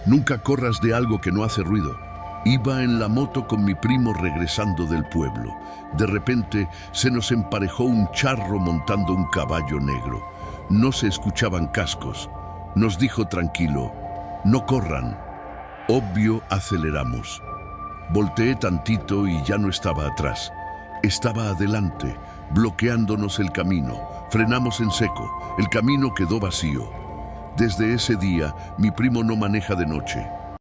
Nunca corras de algo que no hace ruido. Iba en la moto con mi primo regresando del pueblo. De repente se nos emparejó un charro montando un caballo negro. No se escuchaban cascos. Nos dijo tranquilo, no corran. Obvio, aceleramos. Volteé tantito y ya no estaba atrás. Estaba adelante, bloqueándonos el camino. Frenamos en seco. El camino quedó vacío. Desde ese día, mi primo no maneja de noche.